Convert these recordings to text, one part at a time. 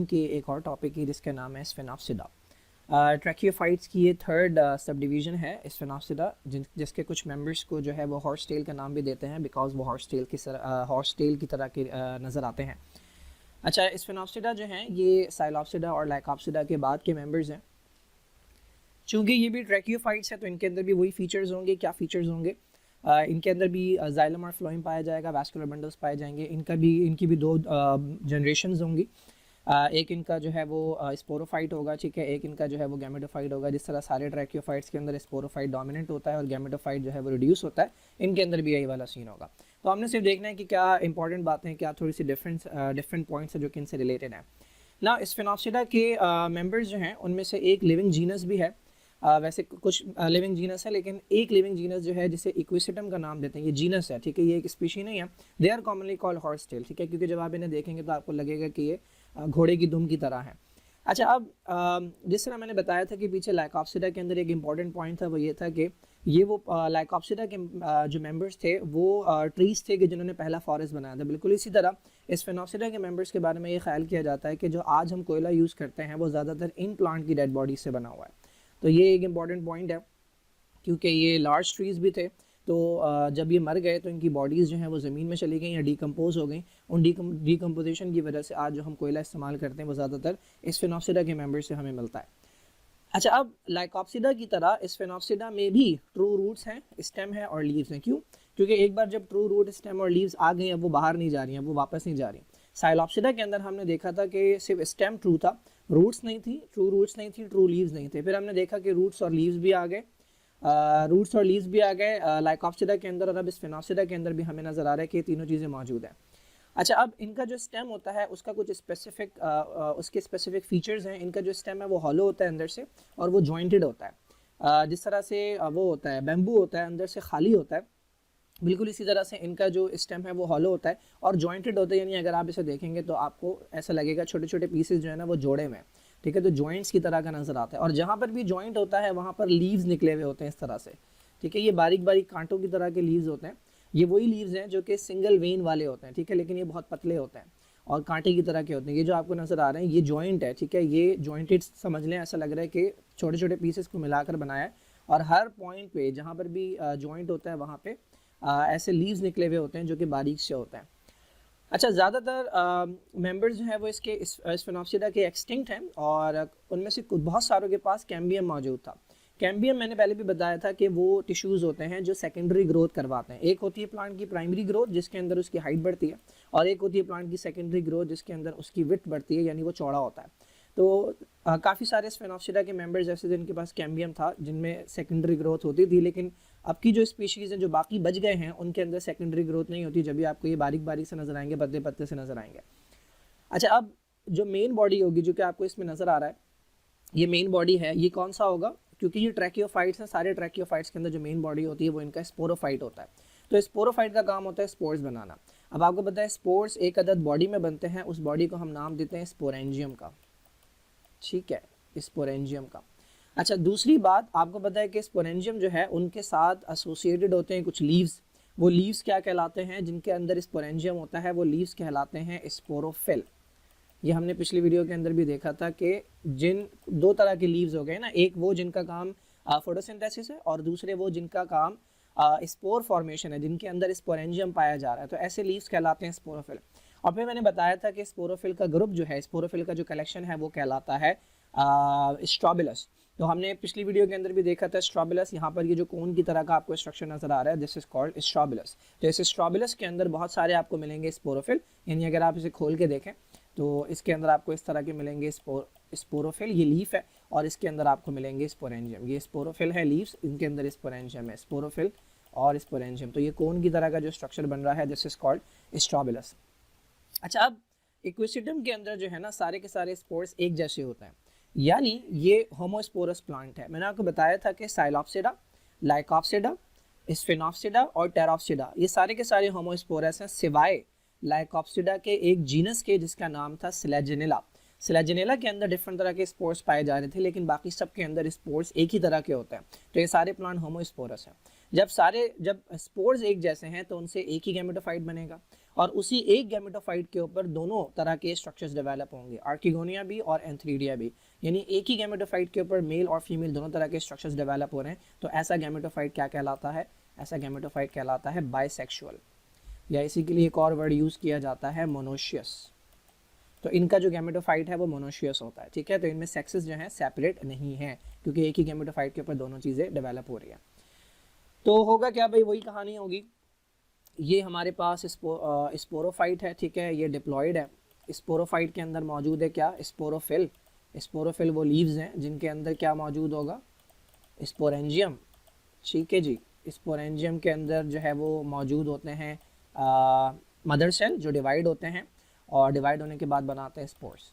की एक और टॉपिक है जिसका नाम है स्फेनोप्सिडा। ट्रैकियोफाइट्स की ये थर्ड सब डिवीज़न है स्फेनोप्सिडा, जिसके कुछ मेंबर्स को जो है वो हॉर्स टेल का नाम भी देते हैं बिकॉज वो हॉर्स टेल की तरह के नज़र आते हैं। अच्छा, स्फेनोप्सिडा जो हैं ये साइलोप्सिडा और लाइकोप्सिडा के बाद के मेंबर्स हैं। चूँकि ये भी ट्रैकियोफाइट्स है तो इनके अंदर भी वही फीचर्स होंगे। क्या फीचर्स होंगे? इनके अंदर भी जाइलम और फ्लोएम पाया जाएगा, वैस्कुलर बंडल्स पाए जाएंगे। इनकी भी दो जनरेशंस होंगी। एक इनका जो है वो स्पोरोफाइट होगा, ठीक है, एक इनका जो है वो गैमेटोफाइट होगा। जिस तरह सारे ट्रैकियोफाइट्स के अंदर स्पोरोफाइट डोमिनेंट होता है और गैमेटोफाइट जो है वो रिड्यूस होता है, इनके अंदर भी यही वाला सीन होगा। तो हमने सिर्फ देखना है कि क्या इंपॉर्टेंट बातें हैं, क्या थोड़ी सी डिफरेंट पॉइंट्स है जो कि इनसे रिलेटेड है ना। स्फेनोप्सिडा के मेंबर्स जो हैं उनमें से एक लिविंग जीनस भी है। वैसे कुछ लिविंग जीनस है, लेकिन एक लिविंग जीनस जो है जिसे इक्विसिटम का नाम देते हैं, ये जीनस है, ठीक है, ये एक स्पीशी नहीं है। They are commonly called horse tail, ठीक है, क्योंकि जब आप इन्हें देखेंगे तो आपको लगेगा कि ये घोड़े की दुम की तरह है। अच्छा, अब जिस तरह मैंने बताया था कि पीछे लाइकोप्सिडा के अंदर एक इंपॉर्टेंट पॉइंट था, वो ये था कि ये वो लाइकोप्सिडा के जो मेंबर्स थे वो ट्रीज थे कि जिन्होंने पहला फॉरेस्ट बनाया था। बिल्कुल इसी तरह स्फेनोप्सिडा के मेंबर्स के बारे में ये ख्याल किया जाता है कि जो आज हम कोयला यूज़ करते हैं वो ज़्यादातर इन प्लांट की डेड बॉडी से बना हुआ है। तो ये एक इम्पॉर्टेंट पॉइंट है, क्योंकि ये लार्ज ट्रीज़ भी थे। तो जब ये मर गए तो इनकी बॉडीज़ जो हैं वो ज़मीन में चली गई या डिकम्पोज हो गई। उन डिकम्पोजिशन की वजह से आज जो हम कोयला इस्तेमाल करते हैं वो ज़्यादातर स्फेनोप्सिडा के मेंबर से हमें मिलता है। अच्छा, अब लाइकोप्सिडा की तरह स्फेनोप्सिडा में भी ट्रू रूट्स हैं, स्टेम है और लीव्स हैं। क्यों? क्योंकि एक बार जब ट्रू रूट, स्टेम और लीव्स आ गई, अब वो बाहर नहीं जा रही हैं, वो वापस नहीं जा रही। साइलोप्सिडा के अंदर हमने देखा था कि सिर्फ स्टेम ट्रू था, रूट्स नहीं थी, ट्रू रूट्स नहीं थी, ट्रू लीव्स नहीं थे। फिर हमने देखा कि रूट्स और लीव्स भी आ गए, रूट्स और लीव्स भी आ गए लाइकोप्सिडा के अंदर, और अब स्फेनोप्सिडा के अंदर भी हमें नज़र आ रहा है कि ये तीनों चीज़ें मौजूद हैं। अच्छा, अब इनका जो स्टेम होता है उसका कुछ उसके स्पेसिफिक फीचर्स हैं। इनका जो स्टेम है वो हॉलो होता है अंदर से और वो जॉइंटेड होता है। जिस तरह से वो होता है बैम्बू होता है, अंदर से खाली होता है, बिल्कुल इसी तरह से इनका जो स्टेम है वो हॉलो होता है और जॉइंटेड होता है। यानी अगर आप इसे देखेंगे तो आपको ऐसा लगेगा छोटे छोटे पीसेस जो है ना वो जोड़े में, ठीक है, तो जॉइंट्स की तरह का नज़र आता है। और जहाँ पर भी जॉइंट होता है वहाँ पर लीव्स निकले हुए होते हैं इस तरह से, ठीक है। ये बारीक बारीक कांटों की तरह के लीव्स होते हैं। ये वही लीव्स हैं जो कि सिंगल वेन वाले होते हैं, ठीक है, लेकिन ये बहुत पतले होते हैं और कांटे की तरह के होते हैं। ये जो आपको नज़र आ रहे हैं ये जॉइंट है, ठीक है, ये जॉइंटेड समझ लें। ऐसा लग रहा है कि छोटे छोटे पीसेस को मिलाकर बनाया है और हर पॉइंट पे जहाँ पर भी जॉइंट होता है वहाँ पे ऐसे लीव्स निकले हुए होते हैं जो कि बारीक से होते हैं। अच्छा, ज़्यादातर मेंबर्स जो है वो इसके स्फेनोप्सिडा के एक्सटिंक्ट हैं और उनमें से बहुत सारों के पास कैम्बियम मौजूद था। कैम्बियम मैंने पहले भी बताया था कि वो टिश्यूज़ होते हैं जो सेकेंडरी ग्रोथ करवाते हैं। एक होती है प्लांट की प्राइमरी ग्रोथ जिसके अंदर उसकी हाइट बढ़ती है, और एक होती है प्लांट की सेकेंडरी ग्रोथ जिसके अंदर उसकी विड्थ बढ़ती है, यानी वो चौड़ा होता है। तो काफ़ी सारे स्फेनोप्सिडा के मेंबर्स ऐसे जिनके पास कैम्बियम था जिनमें सेकेंडरी ग्रोथ होती थी, लेकिन अब की जो स्पीशीज़ हैं जो बाकी बच गए हैं उनके अंदर सेकेंडरी ग्रोथ नहीं होती। जब भी आपको ये बारीक बारीक से नज़र आएंगे, पत्ते पत्ते से नज़र आएंगे। अच्छा, अब जो मेन बॉडी होगी जो कि आपको इसमें नज़र आ रहा है, ये मेन बॉडी है, ये कौन सा होगा? क्योंकि ये ट्रैकियोफाइट्स हैं, सारे ट्रैकियोफाइट्स के अंदर जो मेन बॉडी होती है वो इनका स्पोरोफाइट होता है। तो स्पोरोफाइट का काम होता है स्पोर्स बनाना। अब आपको पता है स्पोर्स एक अदद बॉडी में बनते हैं, उस बॉडी को हम नाम देते हैं स्पोरेंजियम का, ठीक है, स्पोरेंजियम का। अच्छा, दूसरी बात आपको पता है कि स्पोरेंजियम जो है उनके साथ एसोसिएटेड होते हैं कुछ लीव्स। वो लीव्स क्या कहलाते हैं? जिनके अंदर स्पोरेंजियम होता है वो लीव्स कहलाते हैं स्पोरोफिल। ये हमने पिछली वीडियो के अंदर भी देखा था कि जिन दो तरह के लीव्स हो गए ना, एक वो जिनका काम फोटोसिंथेसिस है और दूसरे वो जिनका काम स्पोर फॉर्मेशन है, जिनके अंदर स्पोरेंजियम पाया जा रहा है। तो ऐसे लीव्स कहलाते हैं स्पोरोफिल। और फिर मैंने बताया था कि स्पोरोफिल का ग्रुप जो है, स्पोरोफिल का जो कलेक्शन है वो कहलाता है स्ट्रोबिलस। तो हमने पिछली वीडियो के अंदर भी देखा था स्ट्रोबिलस। यहाँ पर ये जो कोन की तरह का आपको स्ट्रक्चर नजर आ रहा है, दिस इज कॉल्ड स्ट्रोबिलस। तो इस स्ट्रोबिलस के अंदर बहुत सारे आपको मिलेंगे स्पोरोफिल, यानी अगर आप इसे खोल के देखें तो इसके अंदर आपको इस तरह के मिलेंगे स्पोरोफिल, ये लीफ है, और इसके अंदर आपको मिलेंगे स्पोरेंजियम। ये स्पोरोफिल है लीव्स, इनके अंदर स्पोरेंजियम है, स्पोरोफिल और स्पोरेंजियम। तो ये कोन की तरह का जो स्ट्रक्चर बन रहा है दिस इज कॉल्ड स्ट्रोबिलस। अच्छा, अब इक्विसिटम के अंदर जो है ना सारे के सारे स्पोर्स एक जैसे होते हैं, यानी ये होमोस्पोरस प्लांट है। मैंने आपको बताया था कि साइलोप्सिडा, लाइकोप्सिडा, स्फेनोप्सिडा और टेरोप्सिडा ये सारे के सारे होमोस्पोरस हैं, सिवाय लाइकोप्सिडा के एक जीनस के जिसका नाम था स्लेजिनेला। स्लेजिनेला के अंदर डिफरेंट तरह के स्पोर्स पाए जा रहे थे, लेकिन बाकी सब के अंदर स्पोर्स एक ही तरह के होते हैं। तो ये सारे प्लांट होमोस्पोरस हैं। जब स्पोर्स एक जैसे हैं तो उनसे एक ही गैमेटोफाइट बनेगा, और उसी एक गैमेटोफाइट के ऊपर दोनों तरह के स्ट्रक्चर्स डेवलप होंगे, आर्किगोनिया भी और एंथ्रीडिया भी, यानी एक ही गैमेटोफाइट के ऊपर मेल और फीमेल दोनों तरह के स्ट्रक्चर्स डेवलप हो रहे हैं। तो ऐसा गैमेटोफाइट क्या कहलाता है? ऐसा गैमेटोफाइट कहलाता है बाइसेक्सुअल, या इसी के लिए एक और वर्ड यूज़ किया जाता है मोनोशियस। तो इनका जो गैमेटोफाइट है वो मोनोशियस होता है, ठीक है। तो इनमें सेक्सेस जो हैं सेपरेट नहीं है, क्योंकि एक ही गैमेटोफाइट के ऊपर दोनों चीज़ें डेवलप हो रही हैं। तो होगा क्या भाई, वही कहानी होगी। ये हमारे पास स्पोरोफाइट है, ठीक है, ये डिप्लॉयड है। स्पोरोफाइट के अंदर मौजूद है क्या? स्पोरोफिल। स्पोरोफिल वो लीव्स हैं जिनके अंदर क्या मौजूद होगा? स्पोरेंजियम, ठीक है जी। स्पोरेंजियम के अंदर जो है वो मौजूद होते हैं मदर सेल जो डिवाइड होते हैं, और डिवाइड होने के बाद बनाते हैं स्पोर्स।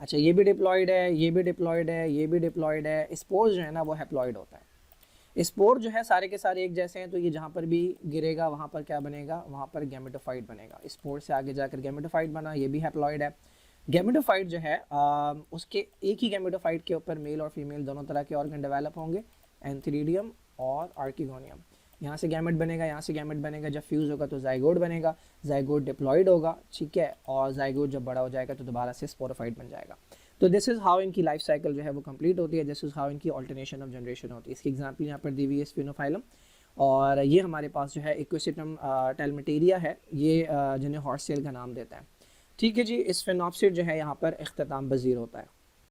अच्छा, ये भी डिप्लॉयड है, ये भी डिप्लॉयड है, ये भी डिप्लॉयड है। स्पोर्स जो है ना वो हैप्लॉयड होता है। स्पोर जो है सारे के सारे एक जैसे हैं, तो ये जहाँ पर भी गिरेगा वहाँ पर क्या बनेगा? वहाँ पर गैमेटोफाइट बनेगा। स्पोर से आगे जाकर गैमेटोफाइट बना, ये भी हैप्लॉयड है। गैमेटोफाइट जो है उसके एक ही गैमेटोफाइट के ऊपर मेल और फीमेल दोनों तरह के ऑर्गन डेवलप होंगे, एंथ्रीडियम और आर्किगोनियम। यहाँ से गैमेट बनेगा, यहाँ से गैमेट बनेगा, जब फ्यूज़ होगा तो जाइगोट बनेगा, जाइगोट डिप्लॉयड होगा, ठीक है, और जाइगोट जब बड़ा हो जाएगा तो दोबारा से स्पोरोफाइट बन जाएगा। तो दिस इज़ हाउ इनकी लाइफ साइकिल जो है वो कंप्लीट होती है, दिस इज़ हाउ इनकी ऑल्टरनेशन ऑफ जनरेशन होती है। इसकी एग्जांपल यहाँ पर दी हुई है स्फिनोफाइलम, और ये हमारे पास जो है इक्वेसिटम टेलमेटेरिया है, ये जिन्हें हॉर्स सेल का नाम देता है, ठीक है जी। स्फिनोप्सिड जो है यहाँ पर इख्तिताम पज़ीर होता है।